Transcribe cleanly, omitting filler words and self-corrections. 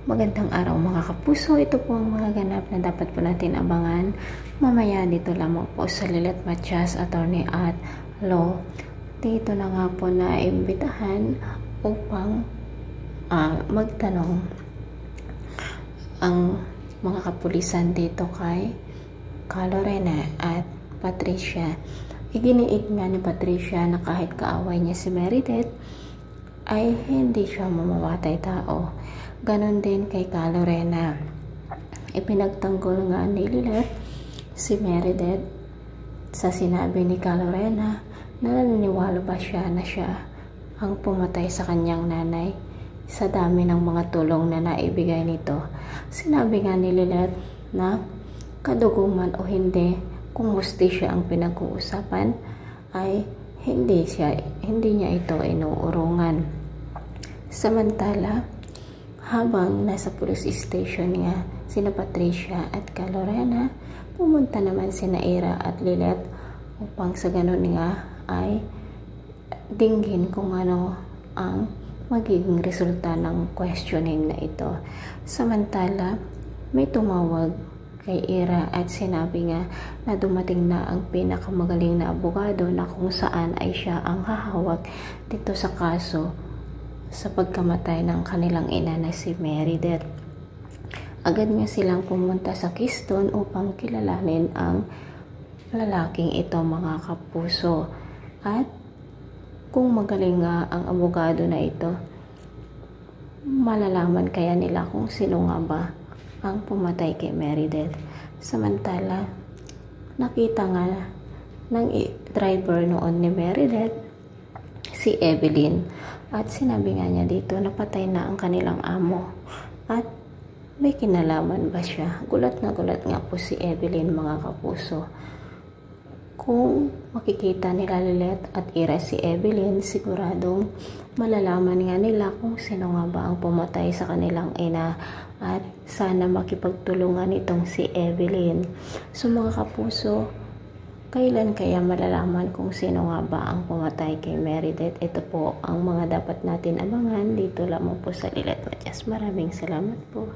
Magandang araw mga kapuso. Ito po ang mga ganap na dapat po natin abangan mamaya dito lamang po sa Lilet Matias Attorney at Law. Dito na nga po na imbitahan upang magtanong ang mga kapulisan dito kay Lorena at Patricia. Iginiit nga ni Patricia na kahit kaaway niya si Meredith ay hindi siya mamamatay tao. Ganon din kay Lorena. Ipinagtanggol nga ni Lilet si Meredith sa sinabi ni Lorena na naniniwala ba siya na siya ang pumatay sa kanyang nanay sa dami ng mga tulong na naibigay nito. Sinabi nga ni Lilet na kaduguman o hindi, kung hustisya ang pinag-uusapan ay hindi niya ito inuurungan. Samantala, habang nasa police station nga sina Patricia at Lorena, pumunta naman sina Ira at Lilet upang sa ganun nga ay dinggin kung ano ang magiging resulta ng questioning na ito. Samantala, may tumawag kay Ira at sinabi nga na dumating na ang pinakamagaling na abogado na kung saan ay siya ang hahawak dito sa kaso sa pagkamatay ng kanilang ina na si Meredith. Agad nga silang pumunta sa Keystone upang kilalanin ang lalaking ito mga kapuso. At kung magaling nga ang abogado na ito, malalaman kaya nila kung sino nga ba ang pumatay kay Meredith. Samantala, nakita nga ng driver noon ni Meredith si Evelyn at sinabi nga niya dito na patay na ang kanilang amo at may kinalaman ba siya. Gulat nga po si Evelyn mga kapuso. Kung makikita nila Lilet at Ira si Evelyn, siguradong malalaman nga nila kung sino nga ba ang pumatay sa kanilang ina at sana makipagtulungan itong si Evelyn. So mga kapuso, kailan kaya malalaman kung sino nga ba ang pumatay kay Meredith? Ito po ang mga dapat natin abangan dito lamang po sa Lilet Matias. Maraming salamat po.